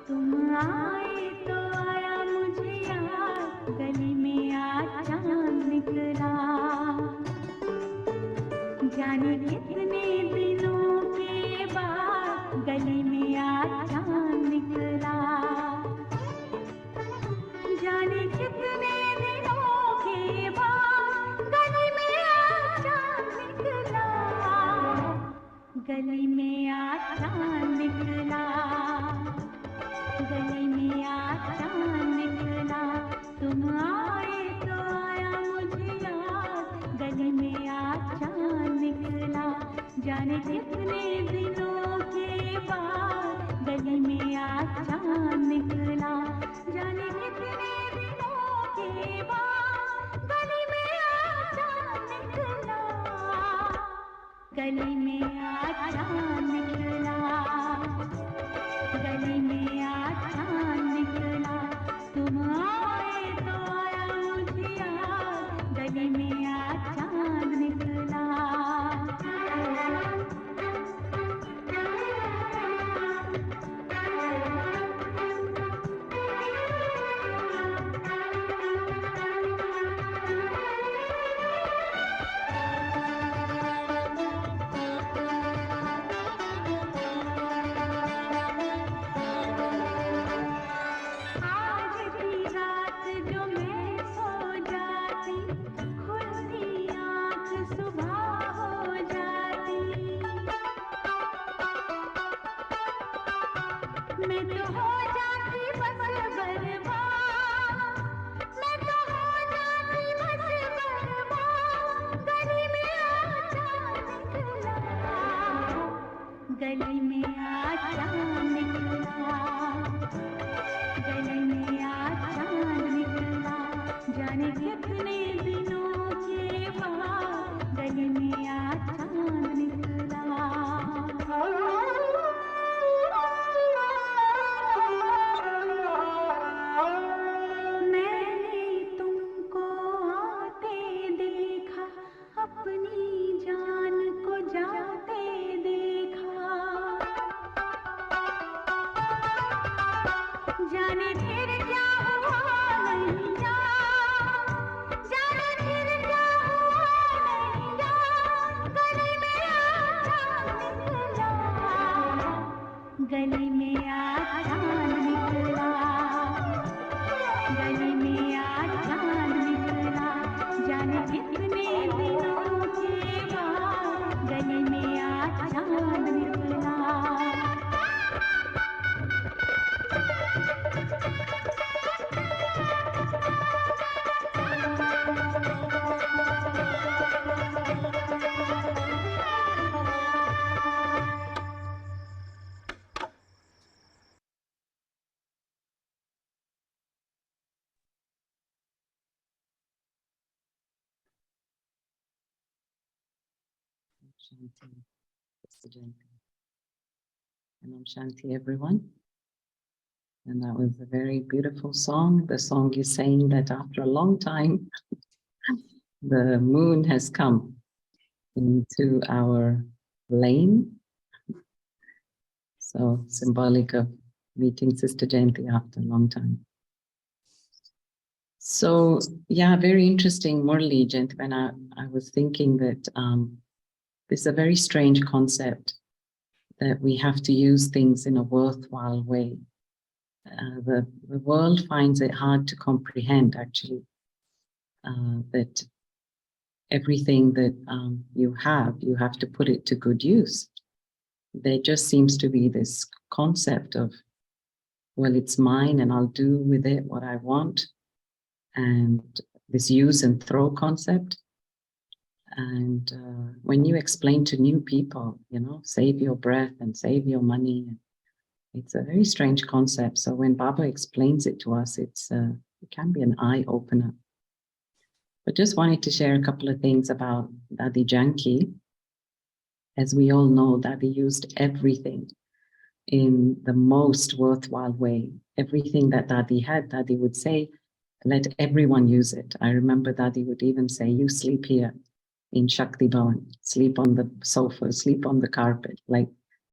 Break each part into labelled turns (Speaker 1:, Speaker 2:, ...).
Speaker 1: तुम आए तो आया मुझे याद, गली में आज चांद निकला। जाने कितने दिनों के बाद गली में आज चांद निकला। जाने कितने दिनों के बाद गली में आज चांद निकला। गली में आज चांद निकला। गली में आज चांद निकला। तुम आए तो आया मुझे याद, गली में आज चांद निकला। जाने कितने दिनों के बाद गली में आज चांद निकला। जाने कितने दिनों के बाद गली में आज चांद निकला। गली में आज चांद निकला। गली में आज चांद निकला। तुम आए तो आया मुझे याद, गली में आज चांद निकला। आज की रात जो मैं सो जाती, खुलती आँख सुबह हो जाती। मैं तो हो जाती बस बर्बाद। मैं तो हो जाती बस बर्बाद। गली में आज चांद निकला। गली में आज चांद निकला। गली में आज चांद निकला। जाने कितने दिनों के बाद गली में आज चांद निकला। मैंने तुमको आते देखा, अपनी जान को जाते देखा। जाने फिर क्या हुआ नैया, जाने फिर क्या हुआ नैया। गली में आज चांद निकला। गली में आज चांद निकला। गली में आज चांद निकला। जाने कितने दिनों के बाद गली में आज चांद निकला।
Speaker 2: Shanti, Sister Jayanti. And Om Shanti, everyone. And that was a very beautiful song. The song is saying that after a long time, the moon has come into our lane. So symbolic of meeting Sister Jayanti after a long time. So yeah, very interesting, Murli, gentlemen. I was thinking that this is a very strange concept that we have to use things in a worthwhile way. The world finds it hard to comprehend, actually, that everything that you have to put it to good use. There just seems to be this concept of, well, it's mine and I'll do with it what I want. And this use and throw concept. And when you explain to new people, save your breath and save your money, it's a very strange concept. So when Baba explains it to us, it can be an eye opener. But just wanted to share a couple of things about Dadi Janki. As we all know, Dadi used everything in the most worthwhile way. Everything that Dadi had, Dadi would say, let everyone use it. I remember Dadi would even say, you sleep here in Shakti Bhavan, sleep on the sofa, sleep on the carpet. Like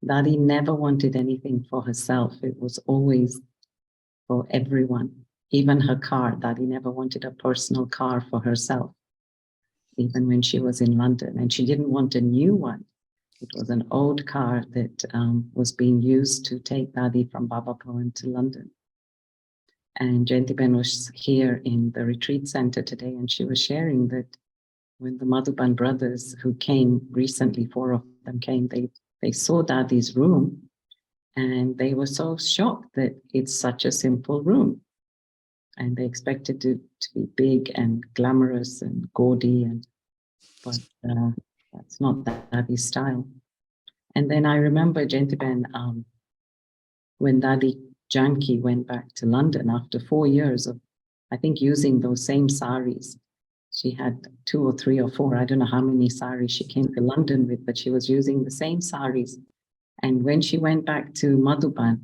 Speaker 2: Dadi never wanted anything for herself. It was always for everyone. Even her car, Dadi never wanted a personal car for herself, even when she was in London. And she didn't want a new one. It was an old car that was being used to take Dadi from Baba Bhawan to London. And Jayantiben was here in the retreat center today, and she was sharing that when the Madhuban brothers who came recently, 4 of them came, they saw Dadi's room, and they were so shocked that it's such a simple room. And they expected it to be big and glamorous and gaudy, but that's not Dadi's style. And then I remember Jayantiben, when Dadi Janki went back to London after 4 years of, I think, using those same saris. She had 2 or 3 or 4, I don't know how many saris she came to London with, but she was using the same saris. And when she went back to Madhuban,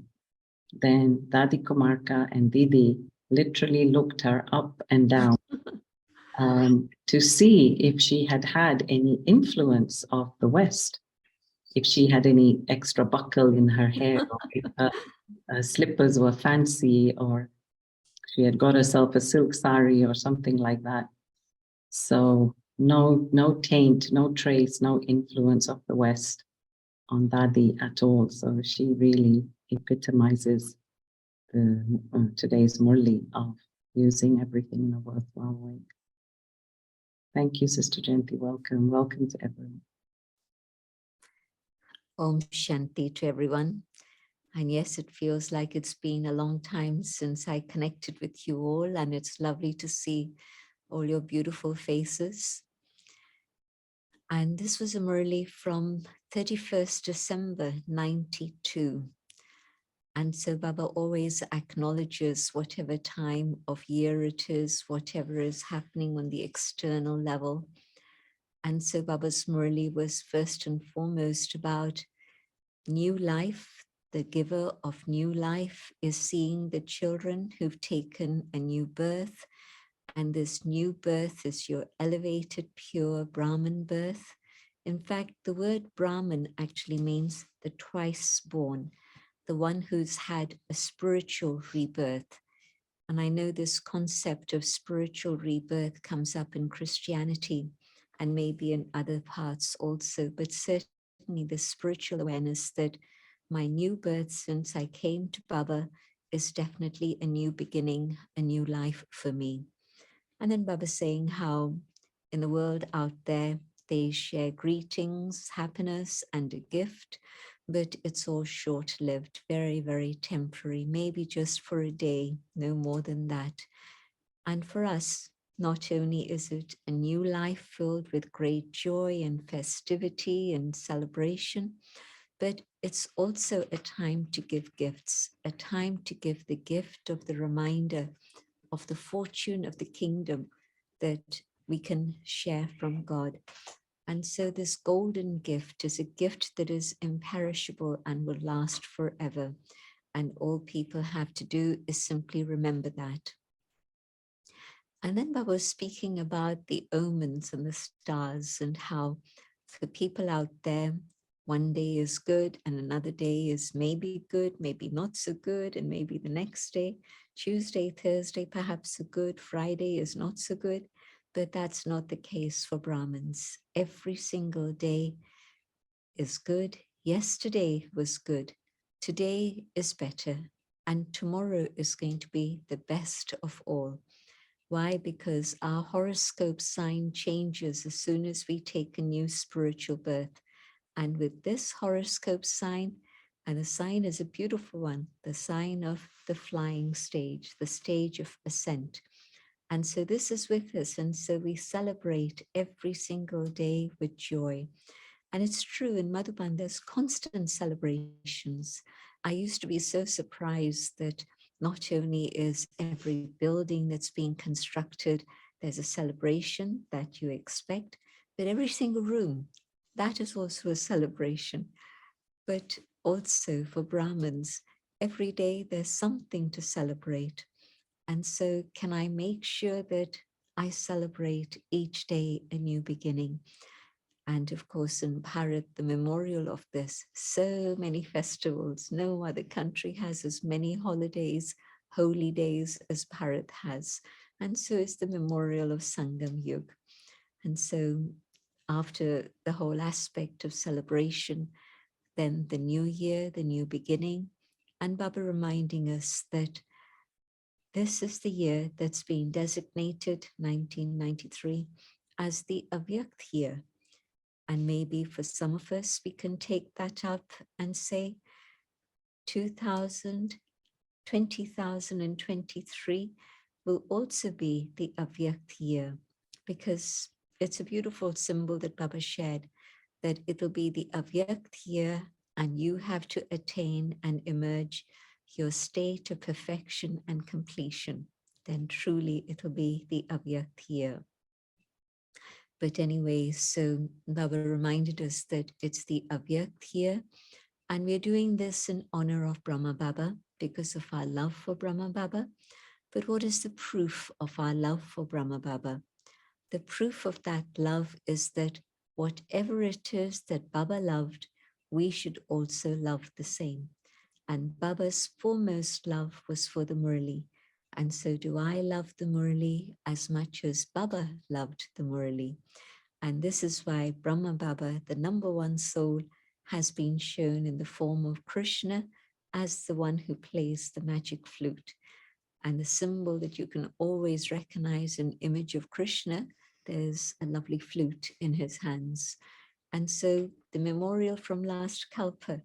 Speaker 2: then Dadi Kumarka and Didi literally looked her up and down to see if she had had any influence of the West, if she had any extra buckle in her hair, or if her slippers were fancy, or she had got herself a silk sari or something like that. So no taint, no trace, no influence of the West on Dadi at all. So she really epitomizes today's Murli of using everything in a worthwhile way. Thank you, Sister Jayanti. Welcome. Welcome to everyone.
Speaker 3: Om Shanti to everyone. And yes, it feels like it's been a long time since I connected with you all, and it's lovely to see all your beautiful faces. And this was a Murli from 31st December 92. And so Baba always acknowledges whatever time of year it is, whatever is happening on the external level. And so Baba's Murli was first and foremost about new life. The giver of new life is seeing the children who've taken a new birth. And this new birth is your elevated, pure Brahman birth. In fact, the word Brahman actually means the twice born, the one who's had a spiritual rebirth. And I know this concept of spiritual rebirth comes up in Christianity and maybe in other parts also, but certainly the spiritual awareness that my new birth since I came to Baba is definitely a new beginning, a new life for me. And then Baba saying how in the world out there, they share greetings, happiness, and a gift, but it's all short-lived, very, very temporary, maybe just for a day, no more than that. And for us, not only is it a new life filled with great joy and festivity and celebration, but it's also a time to give gifts, a time to give the gift of the reminder of the fortune of the kingdom that we can share from God. And so this golden gift is a gift that is imperishable and will last forever. And all people have to do is simply remember that. And then Baba was speaking about the omens and the stars and how for people out there, one day is good and another day is maybe good, maybe not so good, and maybe the next day, Tuesday, Thursday, perhaps so good, Friday is not so good, but that's not the case for Brahmins. Every single day is good. Yesterday was good. Today is better. And tomorrow is going to be the best of all. Why? Because our horoscope sign changes as soon as we take a new spiritual birth. And with this horoscope sign, and the sign is a beautiful one, the sign of the flying stage, the stage of ascent. And so this is with us. And so we celebrate every single day with joy. And it's true, in Madhuban, there's constant celebrations. I used to be so surprised that not only is every building that's being constructed, there's a celebration that you expect, but every single room, that is also a celebration. But also for Brahmins, every day there's something to celebrate. And so can I make sure that I celebrate each day a new beginning? And of course, in Bharat, the memorial of this, so many festivals. No other country has as many holidays, holy days as Bharat has. And so is the memorial of Sangam Yug. And so after the whole aspect of celebration, then the new year, the new beginning, and Baba reminding us that this is the year that's been designated, 1993, as the Avyakt year. And maybe for some of us, we can take that up and say 2023 will also be the Avyakt year, because it's a beautiful symbol that Baba shared, that it'll be the Avyakt year and you have to attain and emerge your state of perfection and completion. Then truly it'll be the Avyakt year. But anyway, so Baba reminded us that it's the Avyakt year, and we're doing this in honor of Brahma Baba because of our love for Brahma Baba. But what is the proof of our love for Brahma Baba? The proof of that love is that whatever it is that Baba loved, we should also love the same. And Baba's foremost love was for the Murli. And so do I love the Murli as much as Baba loved the Murli. And this is why Brahma Baba, the number one soul, has been shown in the form of Krishna as the one who plays the magic flute. And the symbol that you can always recognize, an image of Krishna, there's a lovely flute in his hands. And so the memorial from last Kalpa,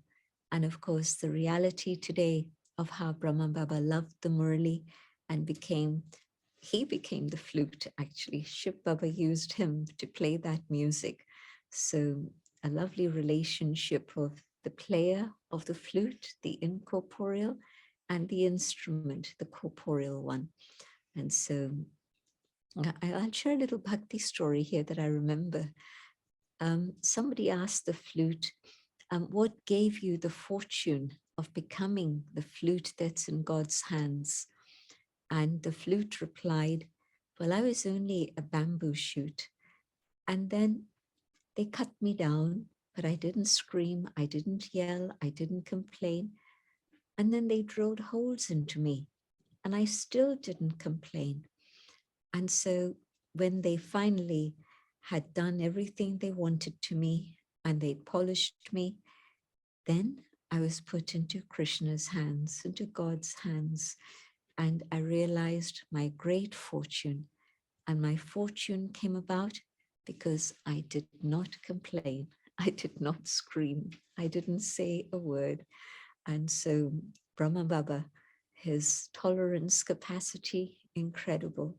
Speaker 3: and of course the reality today of how Brahma Baba loved the Murli and he became the flute actually. Shiv Baba used him to play that music. So a lovely relationship of the player of the flute, the incorporeal, and the instrument, the corporeal one. And so I'll share a little bhakti story here that I remember. Somebody asked the flute, what gave you the fortune of becoming the flute that's in God's hands? And the flute replied, well, I was only a bamboo shoot. And then they cut me down, but I didn't scream, I didn't yell, I didn't complain. And then they drilled holes into me, and I still didn't complain. And so when they finally had done everything they wanted to me and they polished me, then I was put into Krishna's hands, into God's hands. And I realized my great fortune. And my fortune came about because I did not complain. I did not scream. I didn't say a word. And so Brahma Baba, his tolerance capacity, incredible.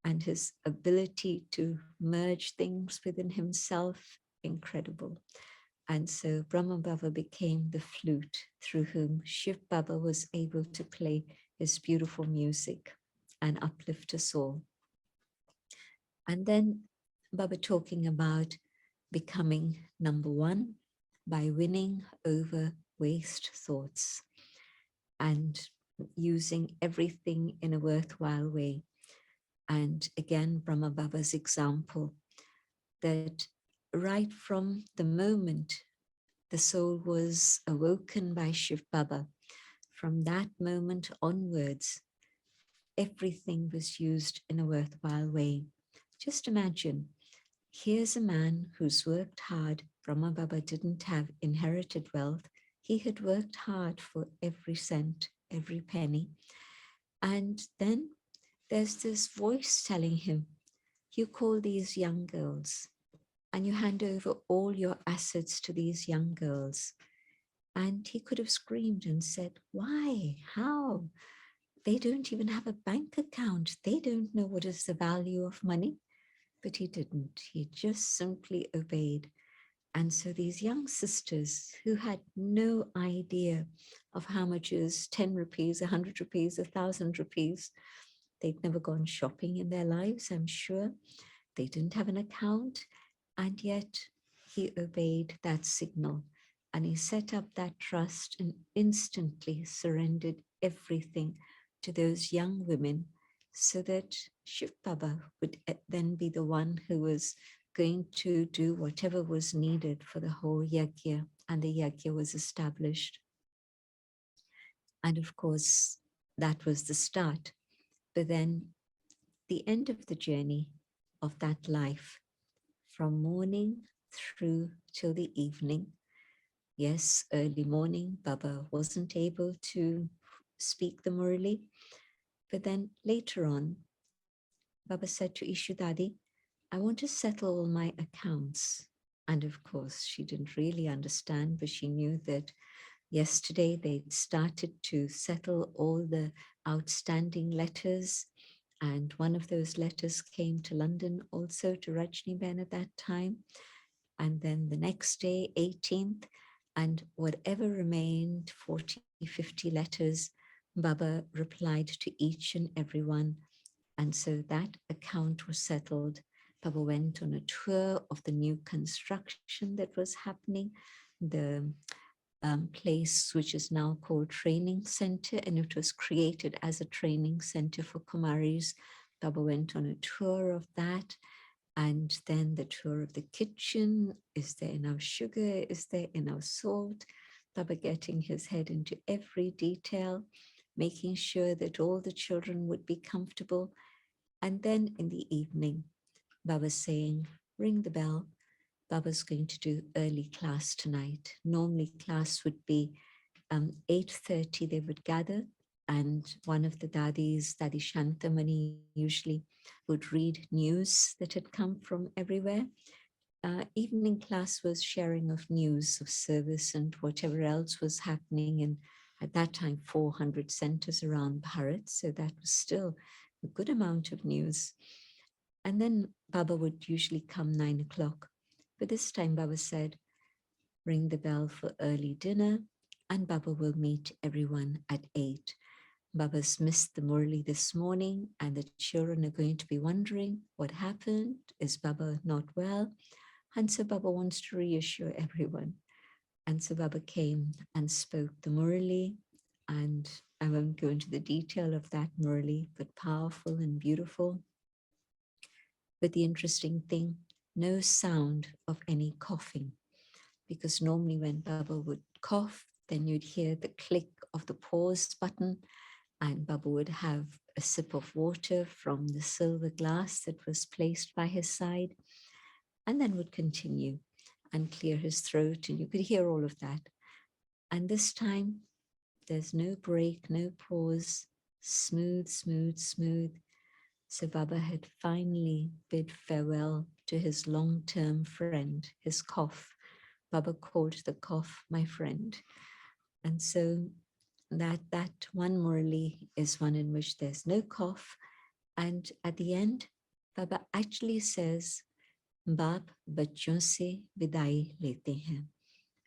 Speaker 3: And his ability to merge things within himself, incredible. And so Brahma Baba became the flute through whom Shiv Baba was able to play his beautiful music and uplift us all. And then Baba talking about becoming number one by winning over waste thoughts and using everything in a worthwhile way. And again, Brahma Baba's example that right from the moment the soul was awoken by Shiv Baba, from that moment onwards, everything was used in a worthwhile way. Just imagine, here's a man who's worked hard. Brahma Baba didn't have inherited wealth. He had worked hard for every cent, every penny. And then there's this voice telling him, you call these young girls and you hand over all your assets to these young girls. And he could have screamed and said, why? How? They don't even have a bank account. They don't know what is the value of money. But he didn't. He just simply obeyed. And so these young sisters who had no idea of how much is 10 rupees, 100 rupees, 1,000 rupees, they'd never gone shopping in their lives, I'm sure. They didn't have an account. And yet he obeyed that signal. And he set up that trust and instantly surrendered everything to those young women so that Shiv Baba would then be the one who was going to do whatever was needed for the whole yajna, and the yajna was established. And of course, that was the start. But then the end of the journey of that life, from morning through till the evening. Yes, early morning, Baba wasn't able to speak the Murli, but then later on, Baba said to Ishu Dadi, I want to settle all my accounts. And of course, she didn't really understand, but she knew that yesterday they'd started to settle all the outstanding letters. And one of those letters came to London also to Rajni Ben at that time. And then the next day, 18th, and whatever remained, 40, 50 letters, Baba replied to each and every one. And so that account was settled. Baba went on a tour of the new construction that was happening, the place which is now called Training Center, and it was created as a training center for Kumaris. Baba went on a tour of that, and then the tour of the kitchen. Is there enough sugar? Is there enough salt? Baba getting his head into every detail, making sure that all the children would be comfortable. And then in the evening, Baba saying, ring the bell. Baba's going to do early class tonight. Normally class would be 8:30, they would gather, and one of the dadis, Dadi Shantamani, usually would read news that had come from everywhere. Evening class was sharing of news of service and whatever else was happening in, at that time, 400 centers around Bharat. So that was still a good amount of news. And then Baba would usually come 9 o'clock. But this time Baba said, ring the bell for early dinner, and Baba will meet everyone at 8. Baba's missed the Murli this morning, and the children are going to be wondering what happened. Is Baba not well? And so Baba wants to reassure everyone. And so Baba came and spoke the Murli, and I won't go into the detail of that Murli, but powerful and beautiful. But the interesting thing, no sound of any coughing, because normally when Baba would cough, then you'd hear the click of the pause button, and Baba would have a sip of water from the silver glass that was placed by his side, and then would continue and clear his throat, and you could hear all of that. And this time, there's no break, no pause, smooth, smooth, smooth. So Baba had finally bid farewell to his long-term friend, his cough. Baba called the cough my friend. And so that one Murli is one in which there's no cough. And at the end, Baba actually says, Baap bachon se vidai lete hain.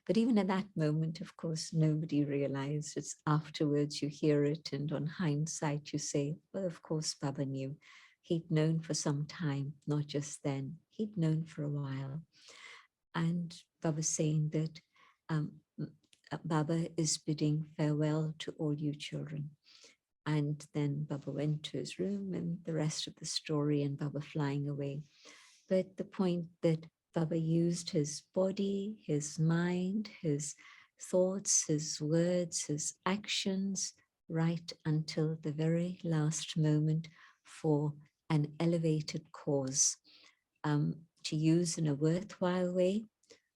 Speaker 3: But even at that moment, of course, nobody realized. It's afterwards you hear it, and on hindsight you say, well, of course, Baba knew. He'd known for some time, not just then. He'd known for a while. And Baba saying that Baba is bidding farewell to all you children. And then Baba went to his room, and the rest of the story, and Baba flying away. But the point that Baba used his body, his mind, his thoughts, his words, his actions, right until the very last moment for an elevated cause, to use in a worthwhile way,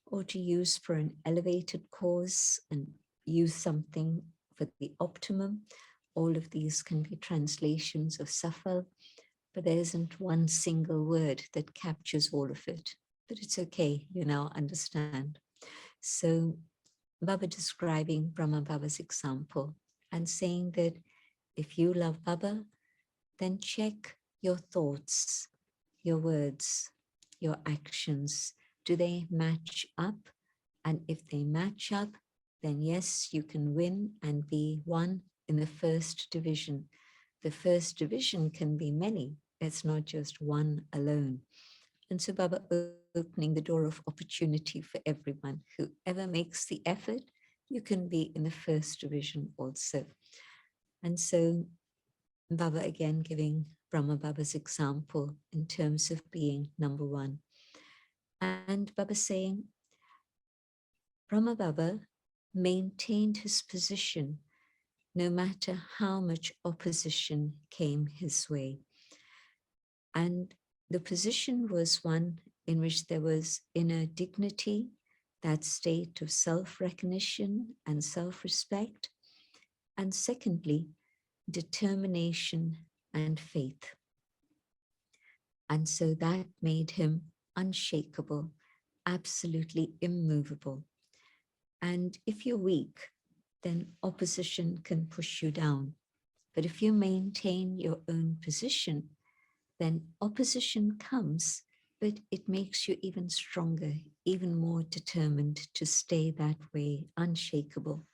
Speaker 3: or to use for an elevated cause and use something for the optimum. All of these can be translations of Safal, but there isn't one single word that captures all of it. But it's okay, you now understand. So Baba describing Brahma Baba's example and saying that if you love Baba, then check your thoughts, your words, your actions. Do they match up? And if they match up, then yes, you can win and be one in the first division. The first division can be many. It's not just one alone. And so Baba opening the door of opportunity for everyone. Whoever makes the effort, you can be in the first division also. And so Baba again giving Brahma Baba's example in terms of being number one. And Baba saying, Brahma Baba maintained his position no matter how much opposition came his way. And the position was one in which there was inner dignity, that state of self-recognition and self-respect. And secondly, determination and faith. And so that made him unshakable, absolutely immovable. And if you're weak, then opposition can push you down. But if you maintain your own position, then opposition comes, but it makes you even stronger, even more determined to stay that way, unshakable.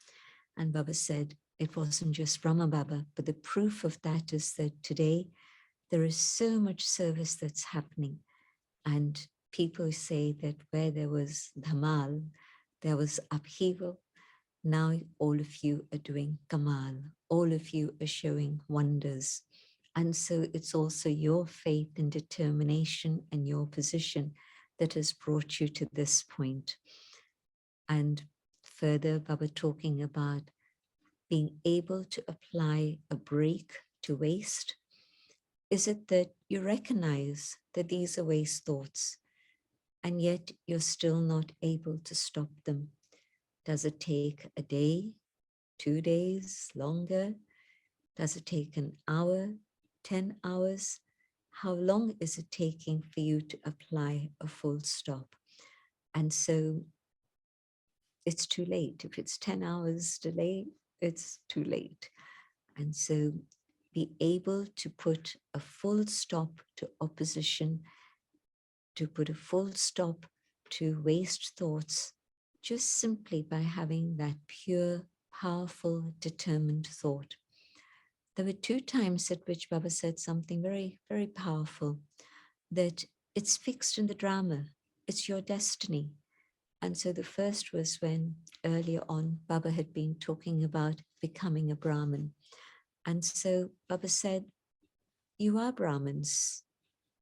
Speaker 3: And Baba said, it wasn't just Brahma Baba, but the proof of that is that today there is so much service that's happening. And people say that where there was dhamal, there was upheaval. Now all of you are doing kamal. All of you are showing wonders. And so it's also your faith and determination and your position that has brought you to this point. And further, Baba talking about being able to apply a brake to waste. Is it that you recognize that these are waste thoughts, and yet you're still not able to stop them? Does it take a day, 2 days, longer? Does it take an hour, 10 hours? How long is it taking for you to apply a full stop? And so it's too late. If it's 10 hours delay, it's too late. And so be able to put a full stop to opposition, to put a full stop to waste thoughts, just simply by having that pure, powerful, determined thought. There were 2 times at which Baba said something very, very powerful, that it's fixed in the drama, it's your destiny. And so the first was when earlier on Baba had been talking about becoming a Brahmin. And so Baba said, you are Brahmins.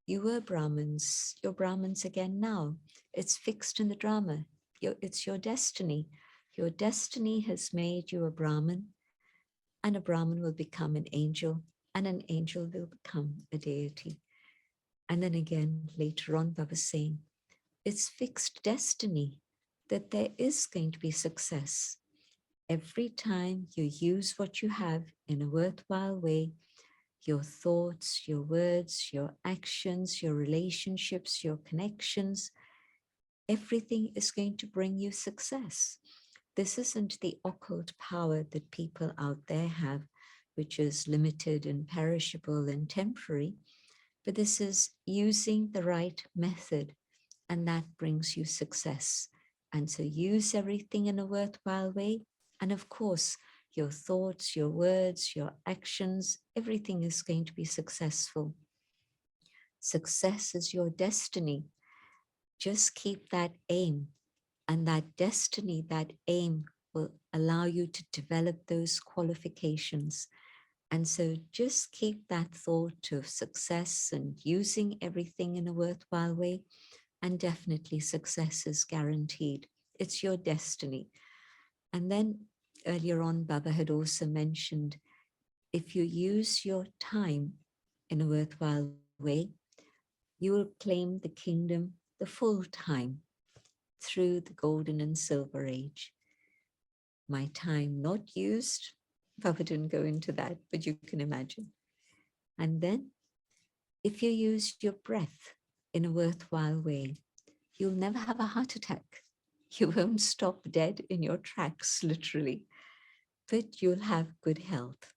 Speaker 3: You were Brahmins. You're Brahmins again now. It's fixed in the drama. It's your destiny. Your destiny has made you a Brahmin, and a Brahmin will become an angel, and an angel will become a deity. And then again, later on, Baba saying, it's fixed destiny that there is going to be success. Every time you use what you have in a worthwhile way, your thoughts, your words, your actions, your relationships, your connections, everything is going to bring you success. This isn't the occult power that people out there have, which is limited and perishable and temporary, but this is using the right method, and that brings you success. And so use everything in a worthwhile way. And of course, your thoughts, your words, your actions, everything is going to be successful. Success is your destiny. Just keep that aim, and that destiny, that aim will allow you to develop those qualifications. And so just keep that thought of success and using everything in a worthwhile way, and definitely success is guaranteed. It's your destiny. And then earlier on, Baba had also mentioned, if you use your time in a worthwhile way, you will claim the kingdom the full time through the golden and silver age. My time not used, Baba didn't go into that, but you can imagine. And then if you use your breath in a worthwhile way, you'll never have a heart attack. You won't stop dead in your tracks, literally, but you'll have good health.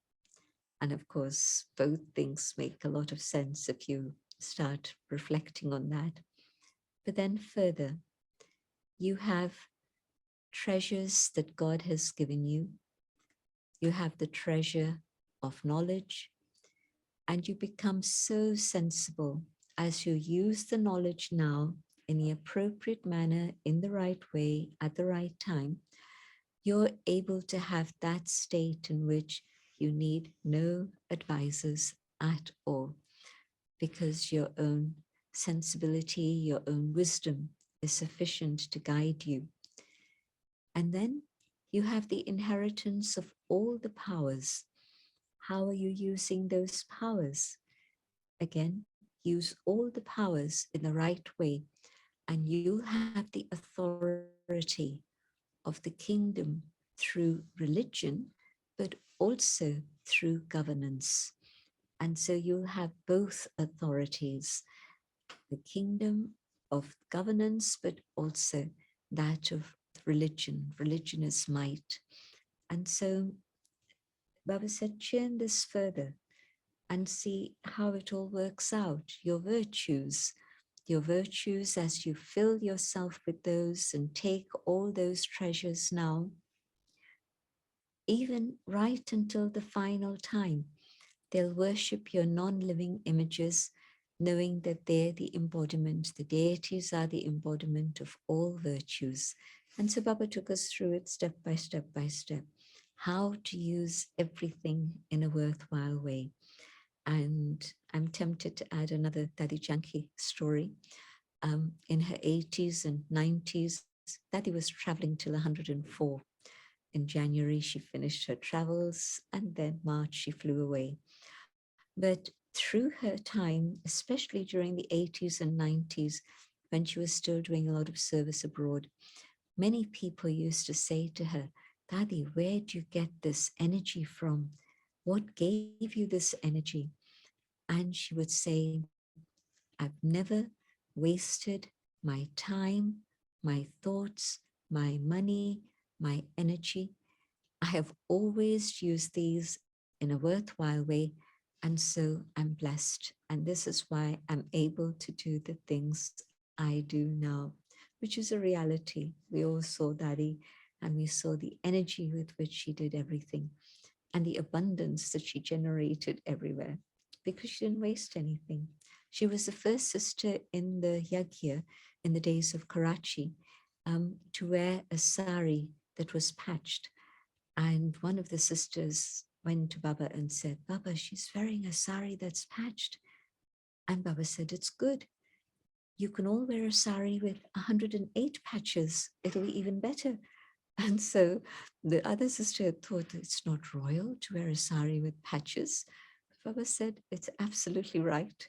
Speaker 3: And of course, both things make a lot of sense if you start reflecting on that. But then further, you have treasures that God has given you. You have the treasure of knowledge, and you become so sensible as you use the knowledge now in the appropriate manner, in the right way, at the right time. You're able to have that state in which you need no advisors at all, because your own sensibility, your own wisdom is sufficient to guide you. And then you have the inheritance of all the powers. How are you using those powers? Again, use all the powers in the right way, and you'll have the authority of the kingdom through religion, but also through governance. And so you'll have both authorities, the kingdom of governance, but also that of religion. Religion is might. And so Baba said, churn this further and see how it all works out. Your virtues as you fill yourself with those and take all those treasures now, even right until the final time, they'll worship your non-living images, knowing that they're the embodiment, the deities are the embodiment of all virtues. And so Baba took us through it step by step by step, how to use everything in a worthwhile way. And I'm tempted to add another Dadi Janki story. In her 80s and 90s, Dadi was traveling till 104. In January, she finished her travels, and then March, she flew away. But through her time, especially during the 80s and 90s, when she was still doing a lot of service abroad, many people used to say to her, Dadi, where do you get this energy from? What gave you this energy? And she would say, I've never wasted my time, my thoughts, my money, my energy. I have always used these in a worthwhile way, and so I'm blessed. And this is why I'm able to do the things I do now, which is a reality. We all saw Dadi, and we saw the energy with which she did everything and the abundance that she generated everywhere, because she didn't waste anything. She was the first sister in the Yagya in the days of Karachi to wear a sari that was patched. And one of the sisters went to Baba and said, Baba, she's wearing a sari that's patched. And Baba said, it's good. You can all wear a sari with 108 patches. It'll be even better. And so the other sister thought it's not royal to wear a sari with patches. Baba said, it's absolutely right.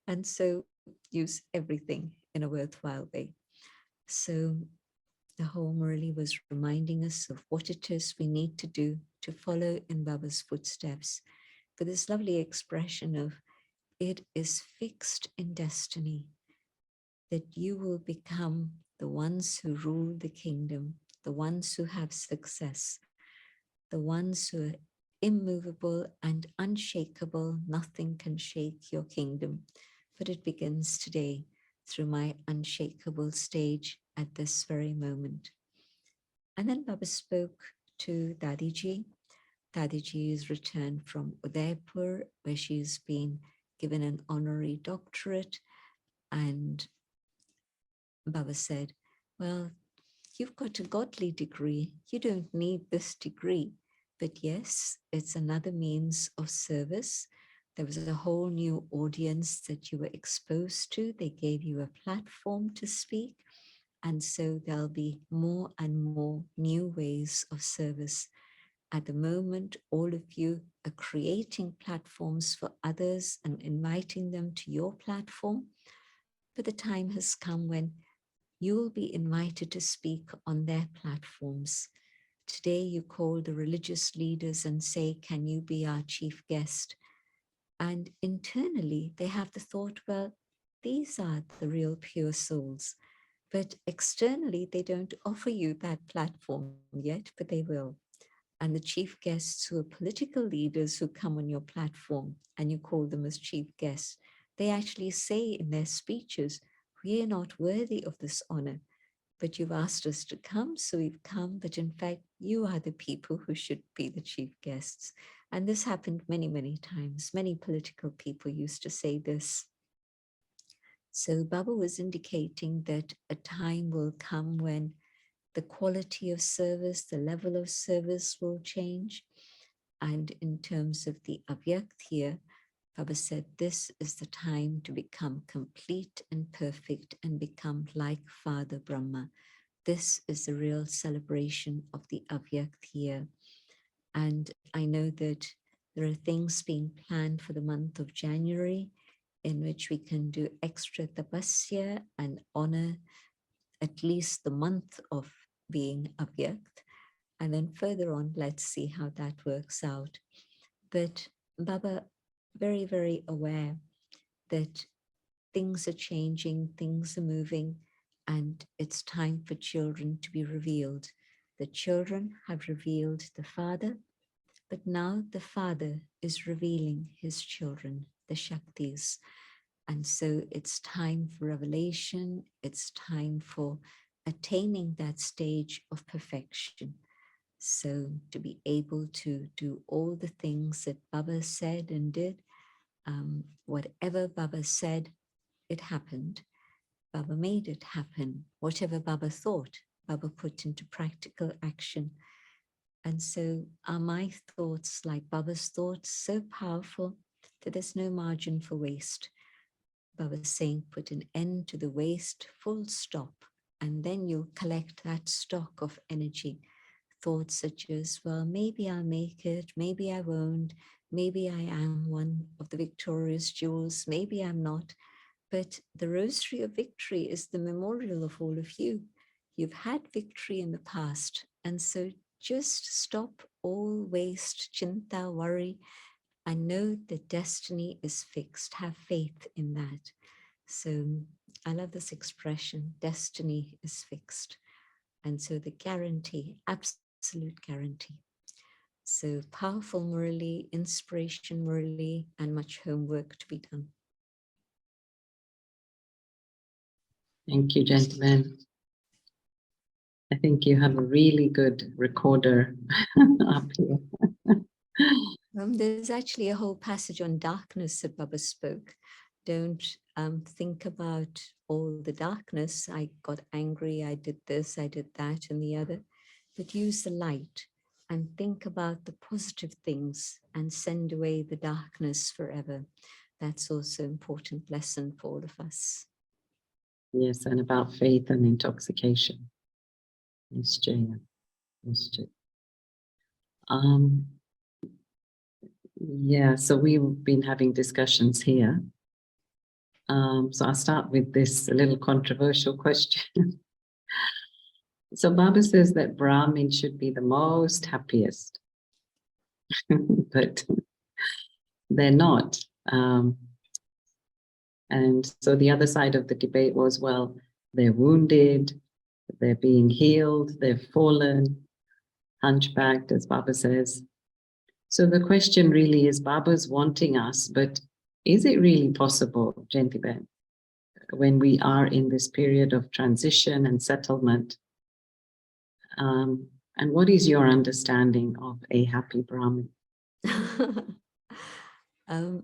Speaker 3: And so use everything in a worthwhile way. So the whole Murali was reminding us of what it is we need to do to follow in Baba's footsteps. With this lovely expression of, it is fixed in destiny that you will become the ones who rule the kingdom, the ones who have success, the ones who are immovable and unshakable. Nothing can shake your kingdom, but it begins today through my unshakable stage at this very moment. And then Baba spoke to Dadiji. Dadiji is returned from Udaipur, where she's been given an honorary doctorate. And Baba said, well, you've got a godly degree. You don't need this degree. But yes, it's another means of service. There was a whole new audience that you were exposed to. They gave you a platform to speak. And so there'll be more and more new ways of service. At the moment, all of you are creating platforms for others and inviting them to your platform. But the time has come when you will be invited to speak on their platforms. Today, you call the religious leaders and say, can you be our chief guest? And internally, they have the thought, well, these are the real pure souls. But externally, they don't offer you that platform yet, but they will. And the chief guests who are political leaders who come on your platform and you call them as chief guests, they actually say in their speeches, we are not worthy of this honor, but you've asked us to come, so we've come. But in fact, you are the people who should be the chief guests. And this happened many, many times. Many political people used to say this. So Baba was indicating that a time will come when the quality of service, the level of service will change. And in terms of the Avyakt here, Baba said, this is the time to become complete and perfect and become like Father Brahma. This is the real celebration of the Avyakt year. And I know that there are things being planned for the month of January in which we can do extra tapasya and honor at least the month of being Avyakt. And then further on, let's see how that works out. But Baba, very, very aware that things are changing, things are moving, and it's time for children to be revealed. The children have revealed the Father, but now the Father is revealing his children, the Shaktis. And so it's time for revelation, it's time for attaining that stage of perfection. So to be able to do all the things that Baba said and did, whatever Baba said, it happened. Baba made it happen. Whatever Baba thought, Baba put into practical action. And so are my thoughts like Baba's thoughts, so powerful that there's no margin for waste. Baba's saying, put an end to the waste, full stop, and then you'll collect that stock of energy. Thoughts such as, well, maybe I'll make it, maybe I won't, maybe I am one of the victorious jewels, maybe I'm not. But the Rosary of Victory is the memorial of all of you. You've had victory in the past. And so just stop all waste, chinta, worry, and know that destiny is fixed. Have faith in that. So I love this expression, destiny is fixed. And so the guarantee, absolute guarantee. So powerful Murali, inspiration Murali, and much homework to be done.
Speaker 2: Thank you, gentlemen. I think you have a really good recorder up here.
Speaker 3: There's actually a whole passage on darkness that Baba spoke. Don't think about all the darkness. I got angry, I did this, I did that and the other. But use the light and think about the positive things and send away the darkness forever. That's also an important lesson for all of us.
Speaker 2: Yes, and about faith and intoxication. Yes, Jaya. Yes, Jaya. Yeah, so we've been having discussions here. So I'll start with this little controversial question. So Baba says that Brahmins should be the most happiest, but they're not. And so the other side of the debate was, well, they're wounded, they're being healed, they've fallen, hunchbacked, as Baba says. So the question really is, Baba's wanting us, but is it really possible, Jentiben, when we are in this period of transition and settlement? And what is your understanding of a happy Brahmin?
Speaker 3: I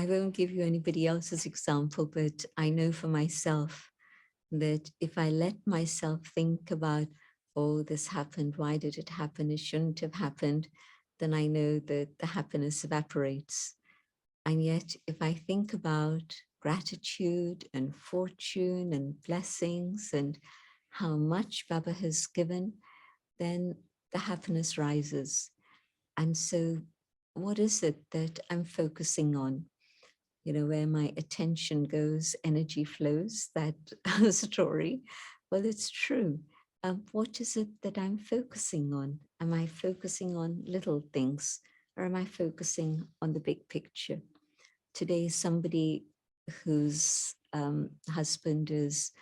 Speaker 3: won't give you anybody else's example, but I know for myself that if I let myself think about, oh, this happened, why did it happen, it shouldn't have happened, then I know that the happiness evaporates. And yet, if I think about gratitude and fortune and blessings and how much Baba has given, then the happiness rises. And so what is it that I'm focusing on? You know, where my attention goes, energy flows, that story. Well, it's true. What is it that I'm focusing on? Am I focusing on little things, or am I focusing on the big picture? Today, somebody whose husband is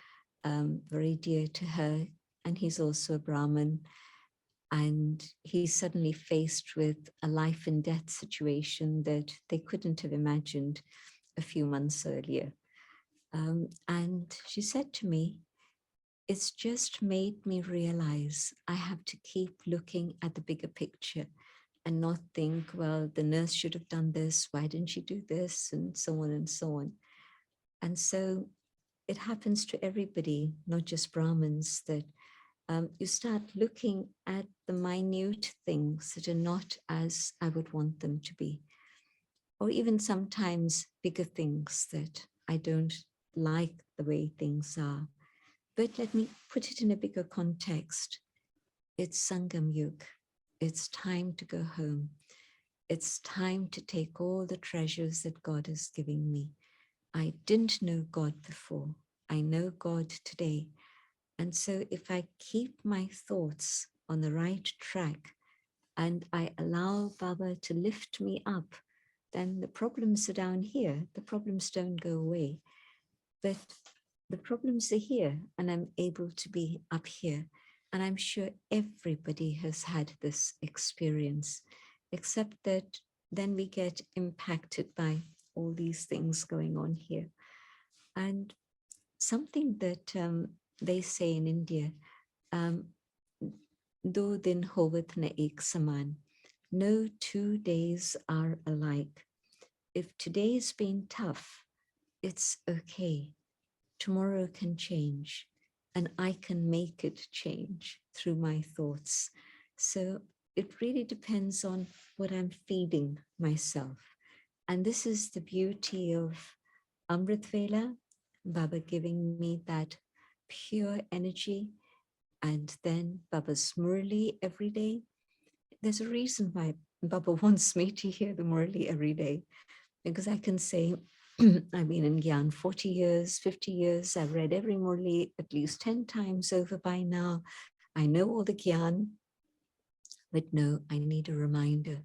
Speaker 3: very dear to her, and he's also a Brahmin, and he's suddenly faced with a life and death situation that they couldn't have imagined a few months earlier. And she said to me, it's just made me realize I have to keep looking at the bigger picture and not think, well, the nurse should have done this, why didn't she do this, and so on and so on. And so it happens to everybody, not just Brahmins, that you start looking at the minute things that are not as I would want them to be. or even sometimes bigger things that I don't like the way things are. But let me put it in a bigger context. It's Sangam Yug. It's time to go home. It's time to take all the treasures that God is giving me. I didn't know God before. I know God today. And so if I keep my thoughts on the right track and I allow Baba to lift me up, then the problems are down here. The problems don't go away. But the problems are here and I'm able to be up here. And I'm sure everybody has had this experience, except that then we get impacted by all these things going on here. And something that they say in India, Do din hovat na ek saman. No 2 days are alike. If today's been tough, it's okay. Tomorrow can change and I can make it change through my thoughts. So it really depends on what I'm feeding myself. And this is the beauty of Amrit Vela, Baba giving me that pure energy, and then Baba's Murli every day. There's a reason why Baba wants me to hear the Murli every day, because I can say, I've been in Gyan 40 years, 50 years. I've read every Murli at least 10 times over by now. I know all the Gyan, but no, I need a reminder.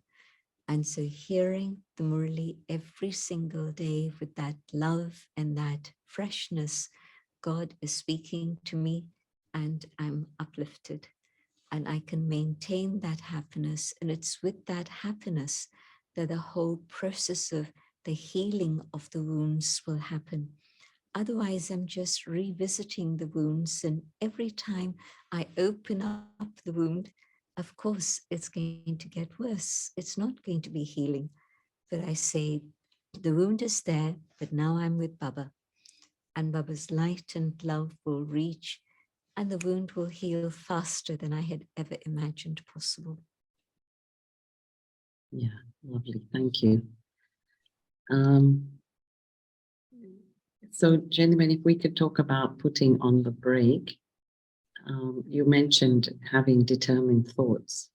Speaker 3: And so hearing the Murli every single day with that love and that freshness, God is speaking to me and I'm uplifted. And I can maintain that happiness. And it's with that happiness that the whole process of the healing of the wounds will happen. Otherwise, I'm just revisiting the wounds. And every time I open up the wound, of course, it's going to get worse. It's not going to be healing. But I say, the wound is there, but now I'm with Baba. And Baba's light and love will reach, and the wound will heal faster than I had ever imagined possible.
Speaker 2: Yeah, lovely. Thank you. So, gentlemen, if we could talk about putting on the brake. You mentioned having determined thoughts.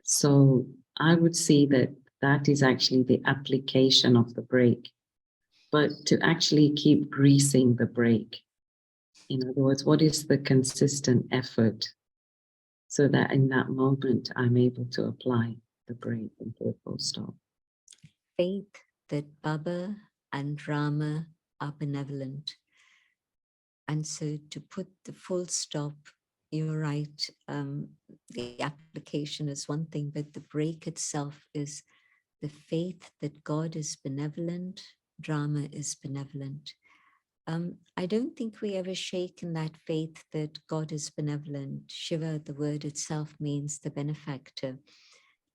Speaker 2: So I would see that that is actually the application of the brake, but to actually keep greasing the brake. In other words, what is the consistent effort so that in that moment I'm able to apply the brake and put a full stop?
Speaker 3: Faith that Baba and Rama are benevolent. And so to put the full stop, you're right, the application is one thing, but the break itself is the faith that God is benevolent, Rama is benevolent. I don't think we ever shake in that faith that God is benevolent. Shiva, the word itself means the benefactor.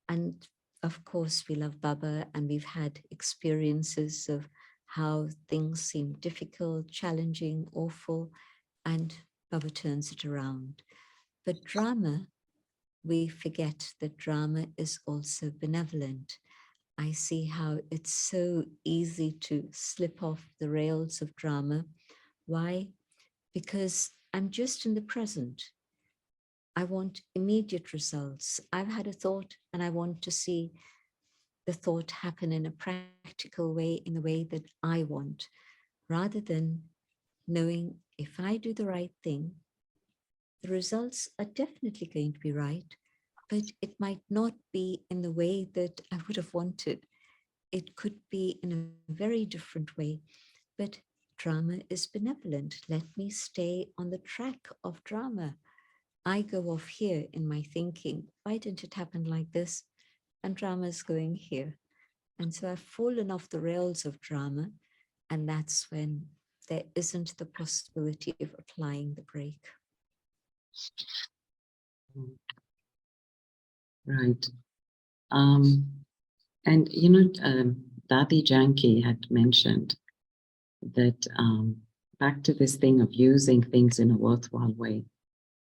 Speaker 3: And of course, we love Baba and we've had experiences of how things seem difficult, challenging, awful, and Baba turns it around. But drama, we forget that drama is also benevolent. I see how it's so easy to slip off the rails of drama. Why? Because I'm just in the present. I want immediate results. I've had a thought and I want to see the thought happen in a practical way, in the way that I want, rather than knowing if I do the right thing, the results are definitely going to be right, but it might not be in the way that I would have wanted. It could be in a very different way, but drama is benevolent. Let me stay on the track of drama. I go off here in my thinking, why didn't it happen like this? And drama is going here. And so I've fallen off the rails of drama, and that's when there isn't the possibility of applying the brake.
Speaker 2: Right. And you know, Dadi Janki had mentioned that back to this thing of using things in a worthwhile way.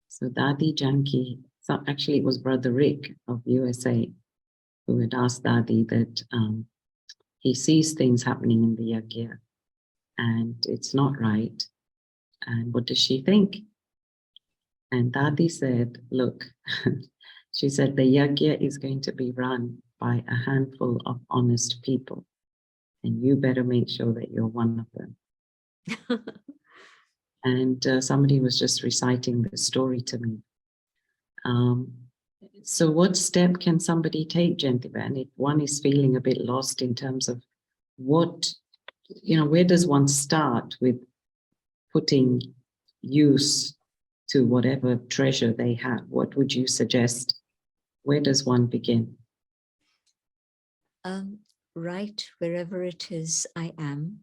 Speaker 2: So Dadi Janki, so actually it was Brother Rick of USA who had asked Dadi that he sees things happening in the yajna and it's not right. And what does she think? And Dadi said, look, she said, the yajna is going to be run by a handful of honest people. And you better make sure that you're one of them. And somebody was just reciting the story to me. So what step can somebody take, Jentivan, if one is feeling a bit lost in terms of what, where does one start with putting use to whatever treasure they have? What would you suggest? Where does one begin?
Speaker 3: Right wherever it is I am,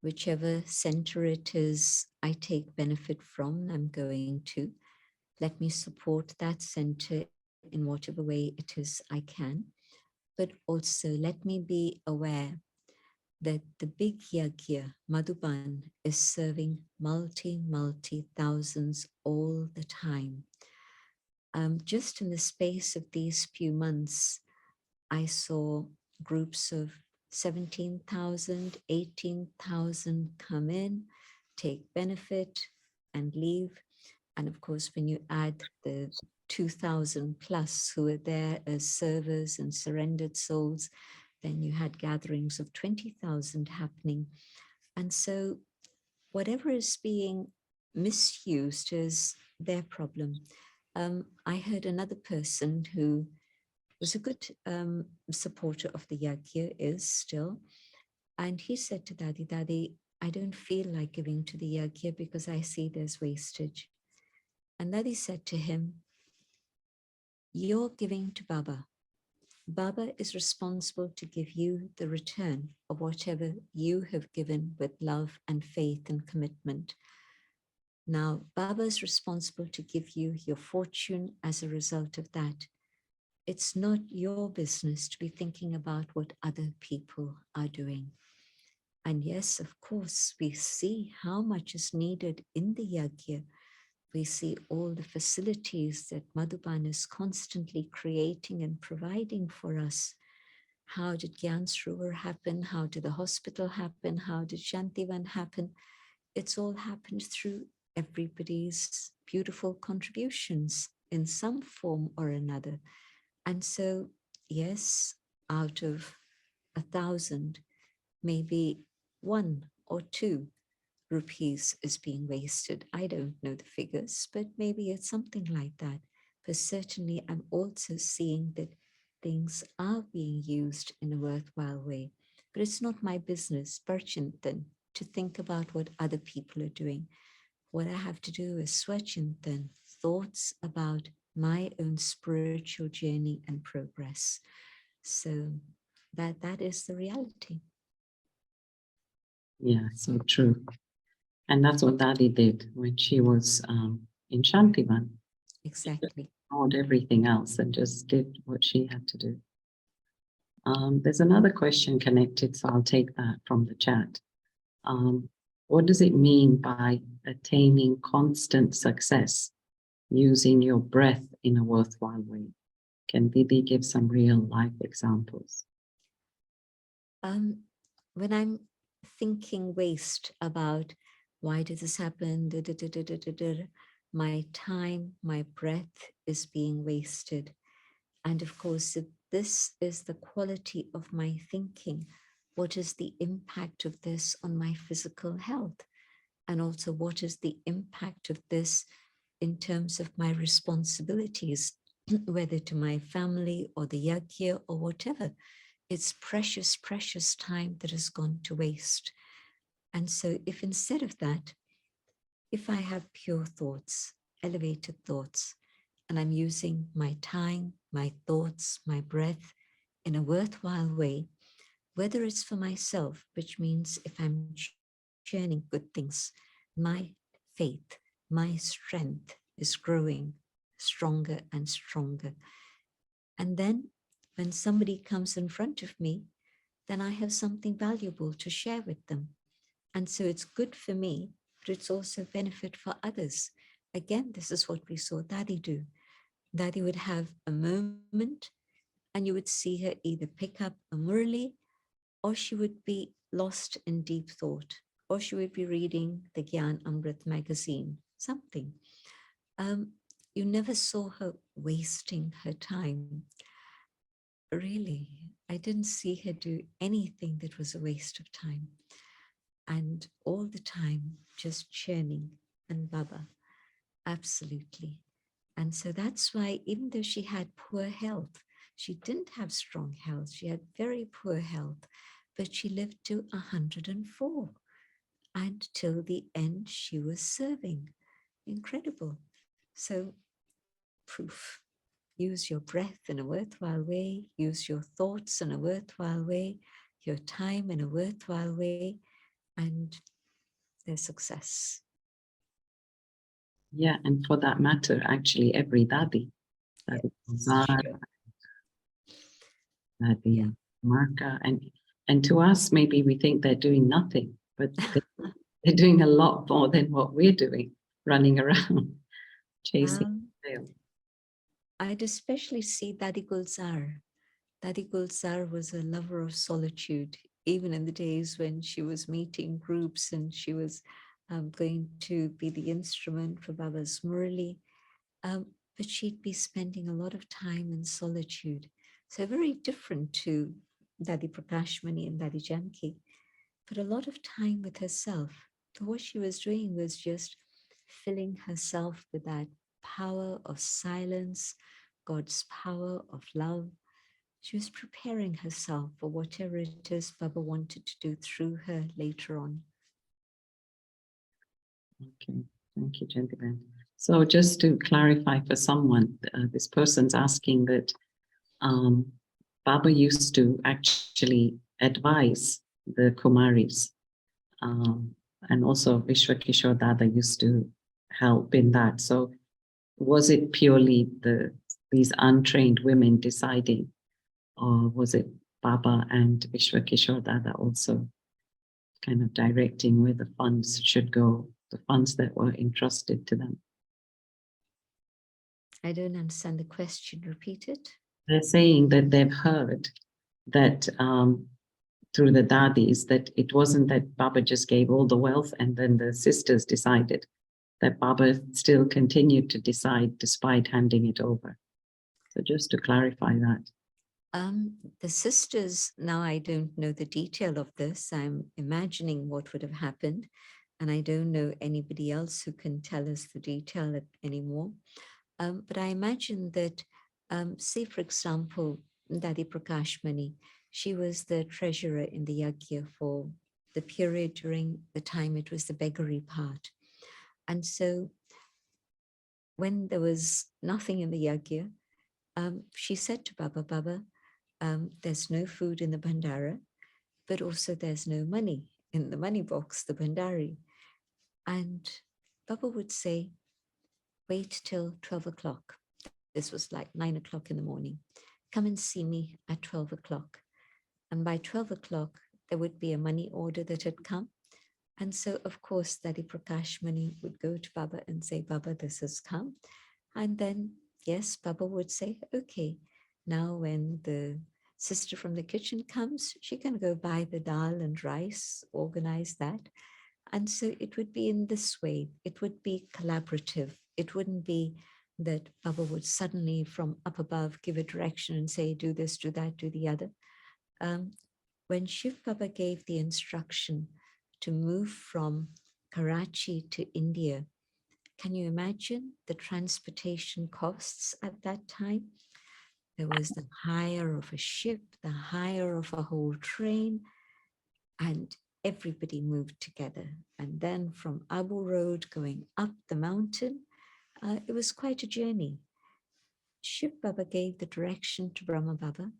Speaker 3: whichever center it is I take benefit from, I'm going to. Let me support that center in whatever way it is I can. But also let me be aware that the big yajna, Madhuban, is serving multi thousands all the time. Just in the space of these few months, I saw groups of 17,000, 18,000 come in, take benefit and leave. And of course, when you add the 2,000 plus who were there as servers and surrendered souls, then you had gatherings of 20,000 happening. And so whatever is being misused is their problem. I heard another person who was a good supporter of the yajna, is still, and he said to Dadi, Dadi, I don't feel like giving to the yajna because I see there's wastage. And Dadi said to him, you're giving to Baba. Baba is responsible to give you the return of whatever you have given with love and faith and commitment. Now, Baba is responsible to give you your fortune as a result of that. It's not your business to be thinking about what other people are doing. And yes, of course, we see how much is needed in the yajna. We see all the facilities that Madhuban is constantly creating and providing for us. How did Gyan Sarovar happen? How did the hospital happen? How did Shantivan happen? It's all happened through everybody's beautiful contributions in some form or another. And so, yes, out of 1,000, maybe 1 or 2 rupees is being wasted. I don't know the figures, but maybe it's something like that. But certainly I'm also seeing that things are being used in a worthwhile way. But it's not my business, Parchintan, to think about what other people are doing. What I have to do is Swachintan, thoughts about my own spiritual journey and progress. So that is the reality.
Speaker 2: Yeah, so true. And that's what Dadi did when she was in Shantivan.
Speaker 3: Exactly.
Speaker 2: Ignored everything else and just did what she had to do. There's another question connected, so I'll take that from the chat. What does it mean by attaining constant success using your breath in a worthwhile way? Can Didi give some real life examples?
Speaker 3: When I'm thinking waste about why did this happen, my time, my breath is being wasted. And of course, if this is the quality of my thinking, what is the impact of this on my physical health? And also, what is the impact of this in terms of my responsibilities, whether to my family or the yajna or whatever? It's precious, precious time that has gone to waste. And so if instead of that, if I have pure thoughts, elevated thoughts, and I'm using my time, my thoughts, my breath in a worthwhile way, whether it's for myself, which means if I'm churning good things, my faith, my strength is growing stronger and stronger. And then when somebody comes in front of me, then I have something valuable to share with them. And so it's good for me, but it's also a benefit for others. Again, this is what we saw Dadi do. Dadi would have a moment and you would see her either pick up a murli or she would be lost in deep thought, or she would be reading the Gyan Amrit magazine, something. You never saw her wasting her time. Really, I didn't see her do anything that was a waste of time. And all the time, just churning and Baba, absolutely. And so that's why, even though she had poor health, she didn't have strong health, she had very poor health, but she lived to 104. And till the end, she was serving. Incredible. So, proof. Use your breath in a worthwhile way, use your thoughts in a worthwhile way, your time in a worthwhile way, and there's success.
Speaker 2: Yeah, and for that matter, actually, every Dadi, Dadi Gulzar,
Speaker 3: Sure.
Speaker 2: Dadi
Speaker 3: Yeah.
Speaker 2: Marka, and to us, maybe we think they're doing nothing, but they're doing a lot more than what we're doing, running around, chasing tail.
Speaker 3: I'd especially see Dadi Gulzar. Dadi Gulzar was a lover of solitude, even in the days when she was meeting groups and she was going to be the instrument for Baba's Murli. But she'd be spending a lot of time in solitude. So very different to Dadi Prakashmani and Dadi Janki, but a lot of time with herself. So what she was doing was just filling herself with that power of silence, God's power of love. She was preparing herself for whatever it is Baba wanted to do through her later on.
Speaker 2: Okay, thank you, gentlemen. So just to clarify for someone, this person's asking that Baba used to actually advise the Kumaris, and also Vishwakishore Dada used to help in that. So was it purely these untrained women deciding, or was it Baba and Vishwakishore Dada also kind of directing where the funds should go, the funds that were entrusted to them?
Speaker 3: I don't understand the question. Repeat it.
Speaker 2: They're saying that they've heard that through the Dadis, that it wasn't that Baba just gave all the wealth and then the sisters decided, that Baba still continued to decide despite handing it over. So just to clarify that.
Speaker 3: The sisters, now I don't know the detail of this. I'm imagining what would have happened, and I don't know anybody else who can tell us the detail anymore. But I imagine that, say, for example, Dadi Prakashmani, she was the treasurer in the Yagya for the period during the time it was the beggary part. And so when there was nothing in the Yagya, she said to Baba, Baba, there's no food in the Bhandara, but also there's no money in the money box, the Bhandari. And Baba would say, wait till 12 o'clock. This was like 9 o'clock in the morning. Come and see me at 12 o'clock. And by 12 o'clock, there would be a money order that had come. And so, of course, Dadi Prakashmani would go to Baba and say, Baba, this has come. And then, yes, Baba would say, okay, now when the sister from the kitchen comes, she can go buy the dal and rice, organize that. And so it would be in this way. It would be collaborative. It wouldn't be that Baba would suddenly from up above give a direction and say, do this, do that, do the other. When Shiv Baba gave the instruction to move from Karachi to India, can you imagine the transportation costs at that time? There was the hire of a ship, the hire of a whole train, and everybody moved together. And then from Abu Road going up the mountain, it was quite a journey. Shiv Baba gave the direction to Brahma Baba,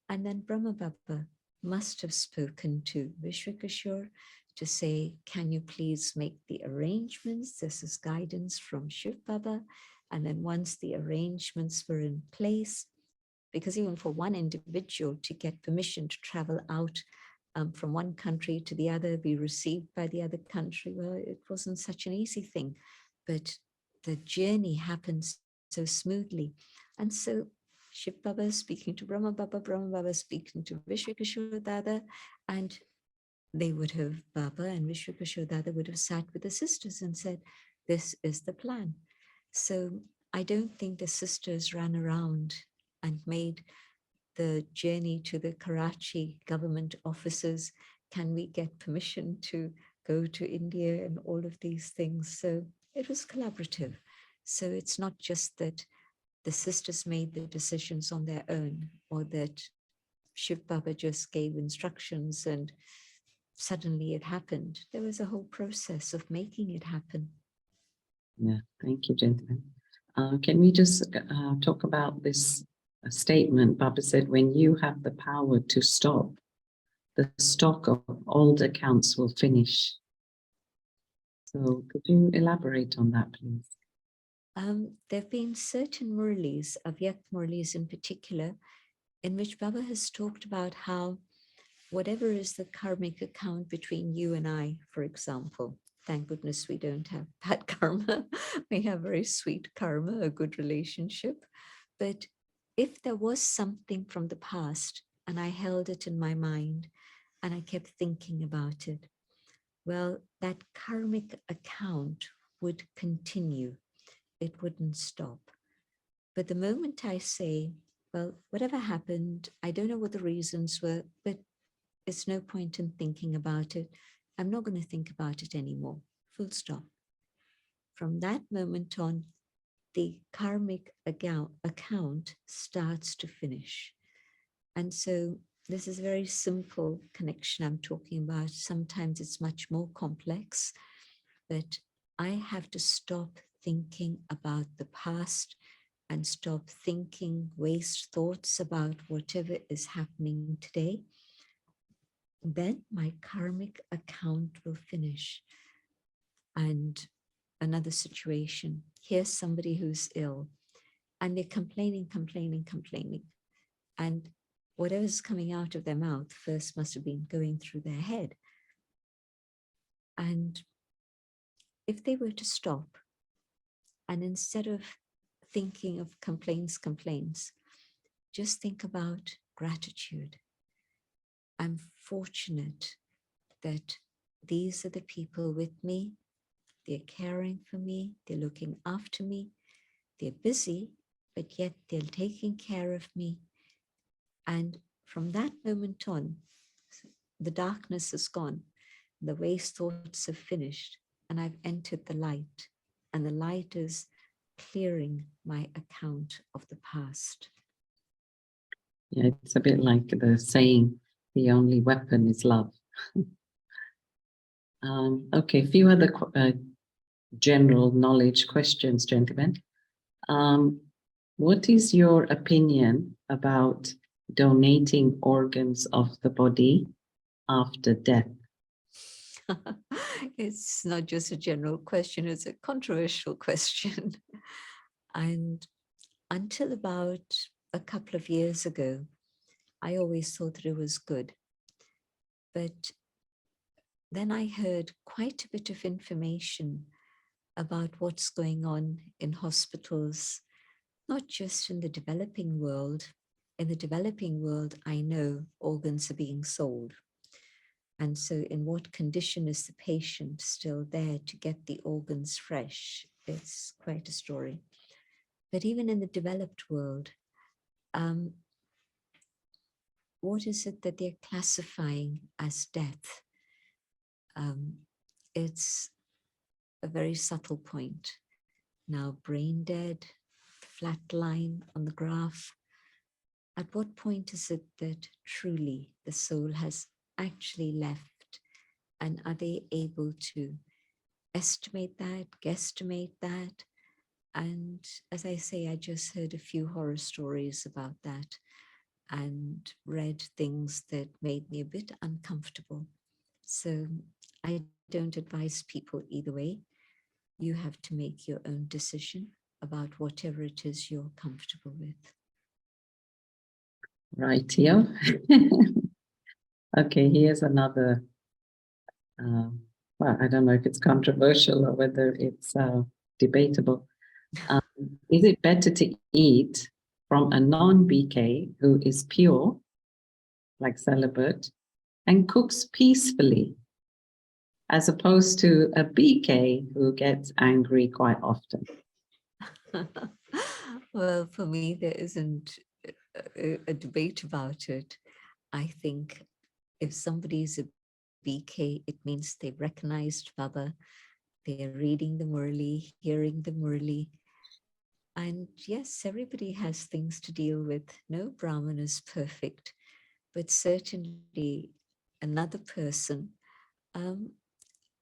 Speaker 3: and then Brahma Baba must have spoken to Vishwakishore to say, can you please make the arrangements? This is guidance from Shiv Baba. And then once the arrangements were in place, because even for one individual to get permission to travel out from one country to the other, be received by the other country, well, it wasn't such an easy thing, but the journey happened so smoothly. And so Shiv Baba speaking to Brahma Baba speaking to Vishwakishore Dada, and they would have, Baba and Vishwakishore Dada would have sat with the sisters and said, this is the plan. So I don't think the sisters ran around and made the journey to the Karachi government offices. Can we get permission to go to India and all of these things? So it was collaborative. So it's not just that the sisters made the decisions on their own, or that Shiv Baba just gave instructions and suddenly it happened. There was a whole process of making it happen.
Speaker 2: Yeah, thank you, gentlemen. Can we just talk about this statement? Baba said, when you have the power to stop, the stock of old accounts will finish. So could you elaborate on that, please?
Speaker 3: There have been certain Murlis, Avyak Murlis in particular, in which Baba has talked about how whatever is the karmic account between you and I, for example, thank goodness we don't have bad karma. We have very sweet karma, a good relationship. But if there was something from the past and I held it in my mind and I kept thinking about it, well, that karmic account would continue. It wouldn't stop. But the moment I say, well, whatever happened, I don't know what the reasons were, but it's no point in thinking about it. I'm not going to think about it anymore. Full stop. From that moment on, the karmic account starts to finish. And so this is a very simple connection I'm talking about. Sometimes it's much more complex, but I have to stop thinking about the past and stop thinking waste thoughts about whatever is happening today. Then my karmic account will finish. And another situation, here's somebody who's ill and they're complaining. And whatever's coming out of their mouth first must have been going through their head. And if they were to stop, and instead of thinking of complaints, just think about gratitude. I'm fortunate that these are the people with me. They're caring for me. They're looking after me. They're busy, but yet they're taking care of me. And from that moment on, the darkness is gone. The waste thoughts have finished, and I've entered the light. And the light is clearing my account of the past.
Speaker 2: Yeah, it's a bit like the saying, the only weapon is love. Okay, a few other general knowledge questions, gentlemen. What is your opinion about donating organs of the body after death?
Speaker 3: It's not just a general question, it's a controversial question. And until about a couple of years ago, I always thought that it was good. But then I heard quite a bit of information about what's going on in hospitals, not just in the developing world. In the developing world, I know organs are being sold. And so in what condition is the patient still there to get the organs fresh? It's quite a story. But even in the developed world, what is it that they're classifying as death? It's a very subtle point. Now, brain dead, flat line on the graph. At what point is it that truly the soul has actually left? And are they able to estimate that, guesstimate that? And as I say, I just heard a few horror stories about that and read things that made me a bit uncomfortable. So I don't advise people either way. You have to make your own decision about whatever it is you're comfortable with.
Speaker 2: Right, Theo. Okay, here's another, well, I don't know if it's controversial or whether it's debatable. Is it better to eat from a non-BK who is pure, like celibate, and cooks peacefully, as opposed to a BK who gets angry quite often?
Speaker 3: Well, for me, there isn't a debate about it. I think if somebody is a BK, it means they've recognized Baba, they're reading the Murli, hearing the Murli. And yes, everybody has things to deal with. No Brahmin is perfect, but certainly another person,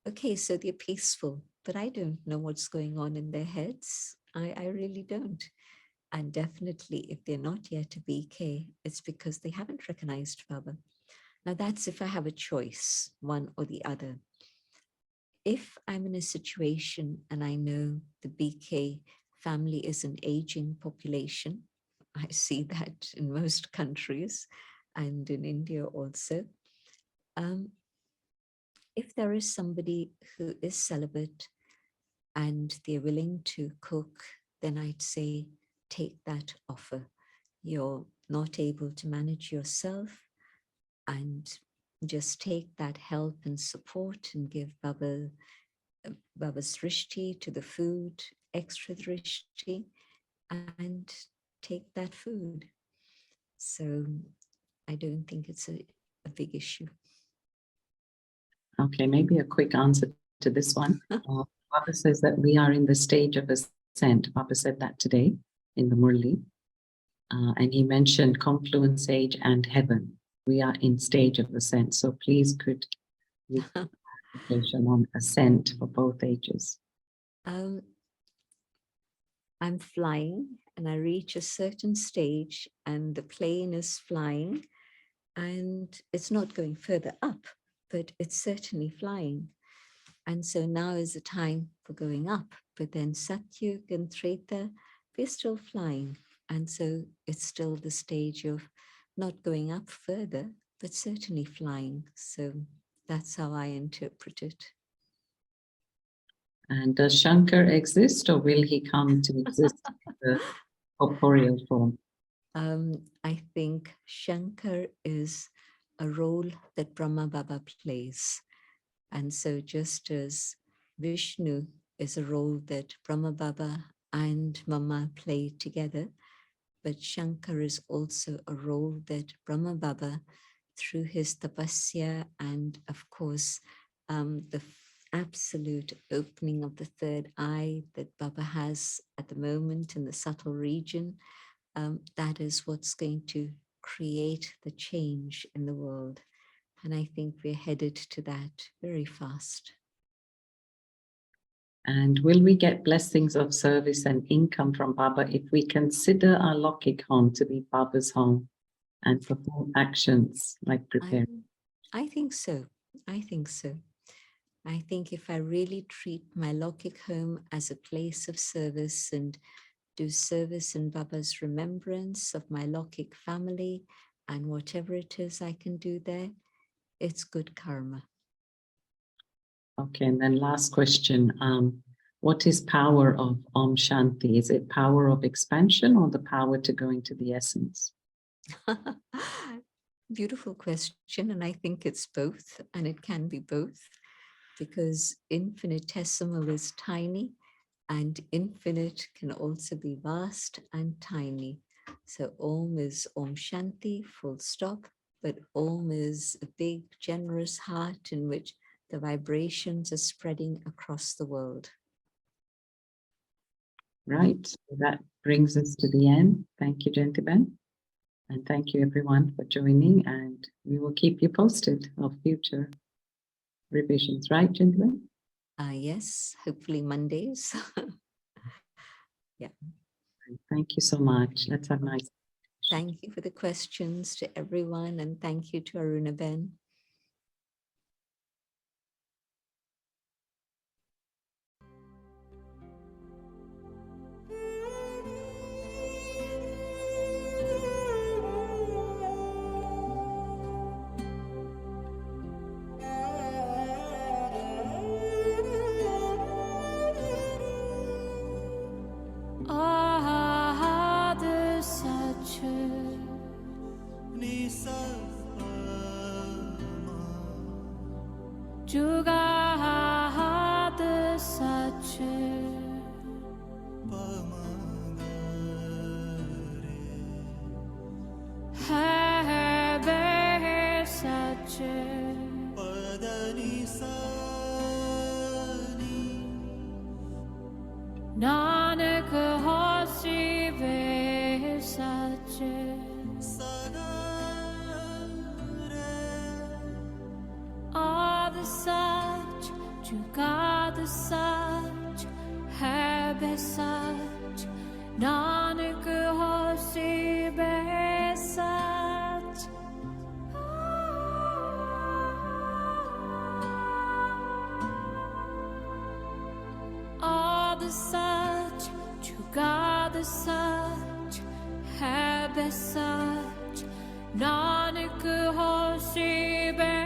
Speaker 3: okay, so they're peaceful, but I don't know what's going on in their heads. I really don't. And definitely, if they're not yet a BK, it's because they haven't recognized Baba. Now, that's if I have a choice, one or the other. If I'm in a situation and I know the BK family is an aging population, I see that in most countries and in India also. If there is somebody who is celibate and they're willing to cook, then I'd say, take that offer. You're not able to manage yourself, and just take that help and support and give Baba's drishti to the food, extra drishti, and take that food. So I don't think it's a big issue.
Speaker 2: Okay, maybe a quick answer to this one. Baba says that we are in the stage of ascent. Baba said that today in the Murli. And he mentioned confluence age and heaven. We are in stage of ascent. So please could you clarification on ascent for both ages?
Speaker 3: I'm flying and I reach a certain stage and the plane is flying and it's not going further up, but it's certainly flying. And so now is the time for going up. But then Satyug and Treta, we're still flying. And so it's still the stage of not going up further, but certainly flying. So that's how I interpret it.
Speaker 2: And does Shankar exist, or will he come to exist in the corporeal form?
Speaker 3: I think Shankar is a role that Brahma Baba plays. And so just as Vishnu is a role that Brahma Baba and Mama play together, but Shankar is also a role that Brahma Baba, through his tapasya and of course the absolute opening of the third eye that Baba has at the moment in the subtle region, that is what's going to create the change in the world. And I think we're headed to that very fast.
Speaker 2: And will we get blessings of service and income from Baba if we consider our Lokik home to be Baba's home and perform actions like preparing?
Speaker 3: I think so. I think so. I think if I really treat my Lokik home as a place of service and do service in Baba's remembrance of my Lokik family and whatever it is I can do there, it's good karma.
Speaker 2: Okay, and then last question. What is power of Om Shanti? Is it power of expansion or the power to go into the essence?
Speaker 3: Beautiful question. And I think it's both, and it can be both, because infinitesimal is tiny and infinite can also be vast and tiny. So Om is Om Shanti, full stop, but Om is a big, generous heart in which the vibrations are spreading across the world.
Speaker 2: Right, so that brings us to the end. Thank you, Jayantibén. And thank you everyone for joining, and we will keep you posted of future revisions, right, Jayantibén?
Speaker 3: Yes, hopefully Mondays. Yeah.
Speaker 2: Thank you so much. Let's have a nice.
Speaker 3: Thank you for the questions to everyone, and thank you to Arunaben.
Speaker 1: Ah, the sun. जुगाद सच है वे सच नानक होसी वे सच आद सच जुगाद सच है वे सच नानक होसी वे सच आद सच जुगाद सच है वे सच नानक होसी वे